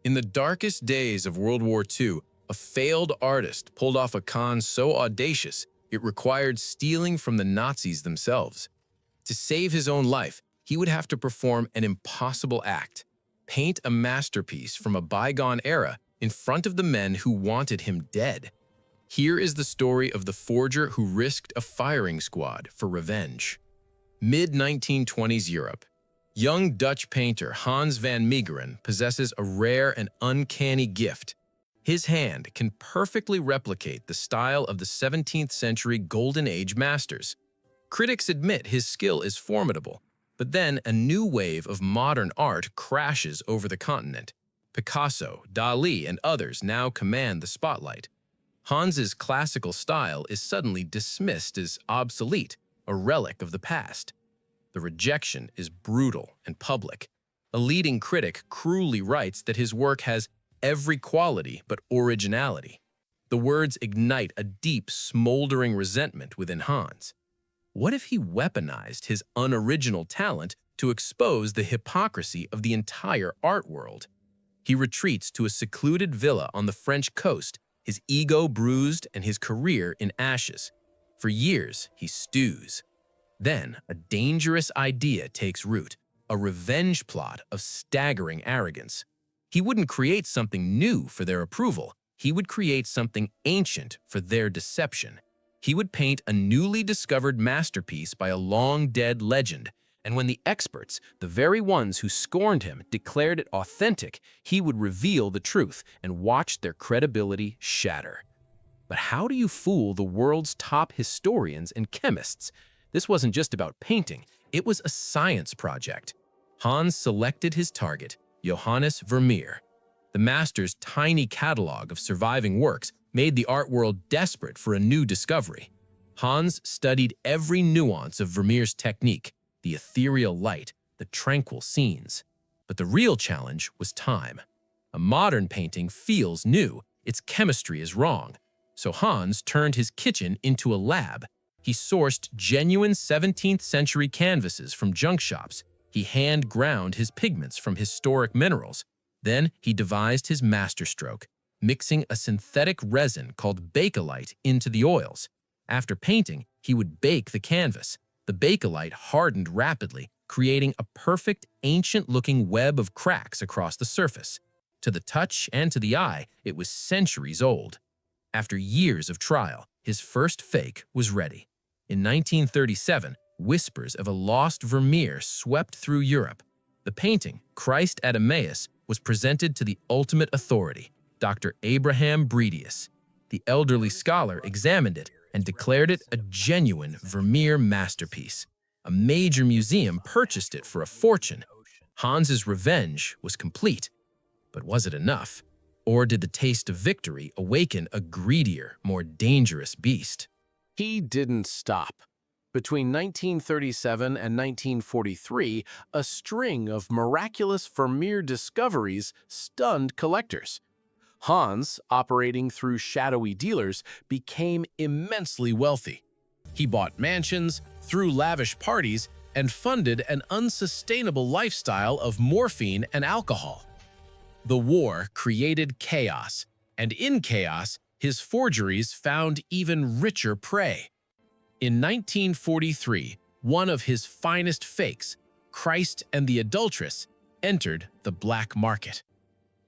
In the darkest days of World War II, a failed artist pulled off a con so audacious it required stealing from the Nazis themselves. To save his own life, he would have to perform an impossible act: paint a masterpiece from a bygone era in front of the men who wanted him dead. Here is the story of the forger who risked a firing squad for revenge. Mid-1920s Europe. Young Dutch painter Hans van Meegeren possesses a rare and uncanny gift. His hand can perfectly replicate the style of the 17th century Golden Age masters. Critics admit his skill is formidable, but then a new wave of modern art crashes over the continent. Picasso, Dali, and others now command the spotlight. Hans's classical style is suddenly dismissed as obsolete, a relic of the past. The rejection is brutal and public. A leading critic cruelly writes that his work has every quality but originality. The words ignite a deep, smoldering resentment within Hans. What if he weaponized his unoriginal talent to expose the hypocrisy of the entire art world? He retreats to a secluded villa on the French coast, his ego bruised and his career in ashes. For years, he stews. Then, a dangerous idea takes root, a revenge plot of staggering arrogance. He wouldn't create something new for their approval. He would create something ancient for their deception. He would paint a newly discovered masterpiece by a long-dead legend, and when the experts, the very ones who scorned him, declared it authentic, he would reveal the truth and watch their credibility shatter. But how do you fool the world's top historians and chemists? This wasn't just about painting, it was a science project. Hans selected his target, Johannes Vermeer. The master's tiny catalog of surviving works made the art world desperate for a new discovery. Hans studied every nuance of Vermeer's technique, the ethereal light, the tranquil scenes. But the real challenge was time. A modern painting feels new, its chemistry is wrong. So Hans turned his kitchen into a lab. He sourced genuine 17th century canvases from junk shops. He hand-ground his pigments from historic minerals. Then he devised his masterstroke, mixing a synthetic resin called bakelite into the oils. After painting, he would bake the canvas. The bakelite hardened rapidly, creating a perfect, ancient-looking web of cracks across the surface. To the touch and to the eye, it was centuries old. After years of trial, his first fake was ready. In 1937, whispers of a lost Vermeer swept through Europe. The painting, Christ at Emmaus, was presented to the ultimate authority, Dr. Abraham Bredius. The elderly scholar examined it and declared it a genuine Vermeer masterpiece. A major museum purchased it for a fortune. Hans's revenge was complete. But was it enough? Or did the taste of victory awaken a greedier, more dangerous beast? He didn't stop. Between 1937 and 1943, a string of miraculous Vermeer discoveries stunned collectors. Hans, operating through shadowy dealers, became immensely wealthy. He bought mansions, threw lavish parties, and funded an unsustainable lifestyle of morphine and alcohol. The war created chaos, and in chaos, his forgeries found even richer prey. In 1943, one of his finest fakes, Christ and the Adulteress, entered the black market.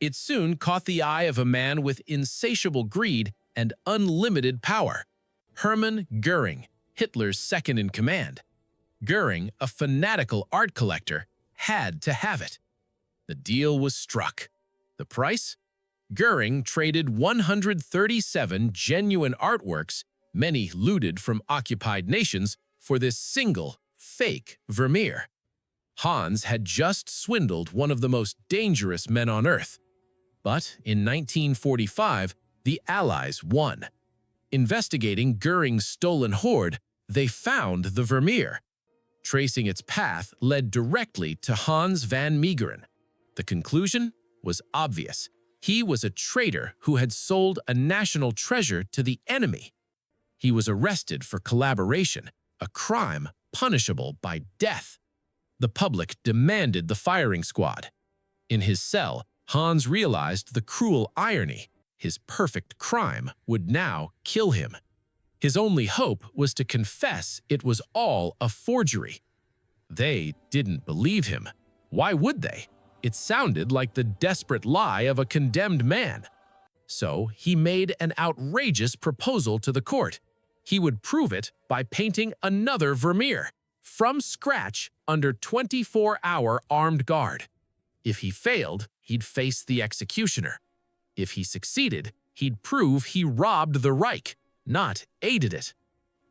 It soon caught the eye of a man with insatiable greed and unlimited power, Hermann Göring, Hitler's second-in-command. Göring, a fanatical art collector, had to have it. The deal was struck. The price? Göring traded 137 genuine artworks, many looted from occupied nations, for this single, fake Vermeer. Hans had just swindled one of the most dangerous men on Earth. But in 1945, the Allies won. Investigating Göring's stolen hoard, they found the Vermeer. Tracing its path led directly to Hans van Meegeren. The conclusion was obvious. He was a traitor who had sold a national treasure to the enemy. He was arrested for collaboration, a crime punishable by death. The public demanded the firing squad. In his cell, Hans realized the cruel irony. His perfect crime would now kill him. His only hope was to confess it was all a forgery. They didn't believe him. Why would they? It sounded like the desperate lie of a condemned man. So he made an outrageous proposal to the court. He would prove it by painting another Vermeer, from scratch under 24-hour armed guard. If he failed, he'd face the executioner. If he succeeded, he'd prove he robbed the Reich, not aided it.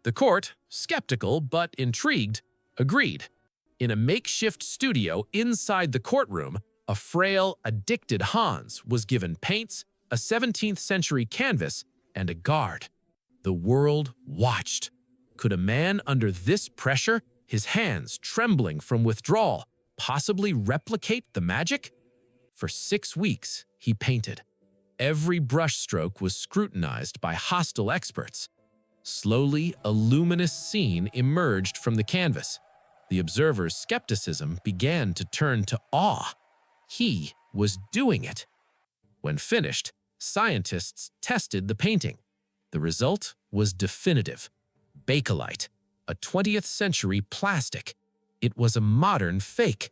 The court, skeptical but intrigued, agreed. In a makeshift studio inside the courtroom, a frail, addicted Hans was given paints, a 17th-century canvas, and a guard. The world watched. Could a man under this pressure, his hands trembling from withdrawal, possibly replicate the magic? For 6 weeks, he painted. Every brushstroke was scrutinized by hostile experts. Slowly, a luminous scene emerged from the canvas. The observer's skepticism began to turn to awe. He was doing it. When finished, scientists tested the painting. The result was definitive. Bakelite, a 20th-century plastic. It was a modern fake.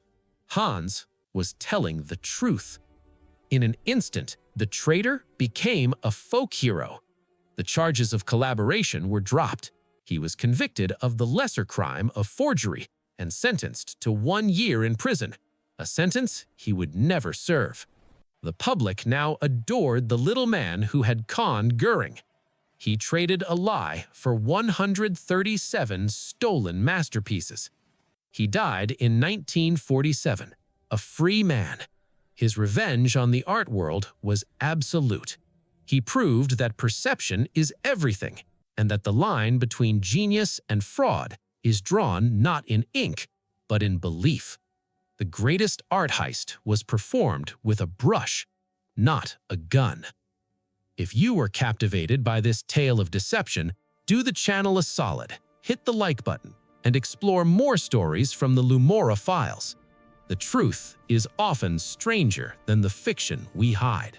Hans was telling the truth. In an instant, the traitor became a folk hero. The charges of collaboration were dropped. He was convicted of the lesser crime of forgery and sentenced to 1 year in prison, a sentence he would never serve. The public now adored the little man who had conned Göring. He traded a lie for 137 stolen masterpieces. He died in 1947, a free man. His revenge on the art world was absolute. He proved that perception is everything, and that the line between genius and fraud is drawn not in ink, but in belief. The greatest art heist was performed with a brush, not a gun. If you were captivated by this tale of deception, do the channel a solid, hit the like button, and explore more stories from the Lumora files. The truth is often stranger than the fiction we hide.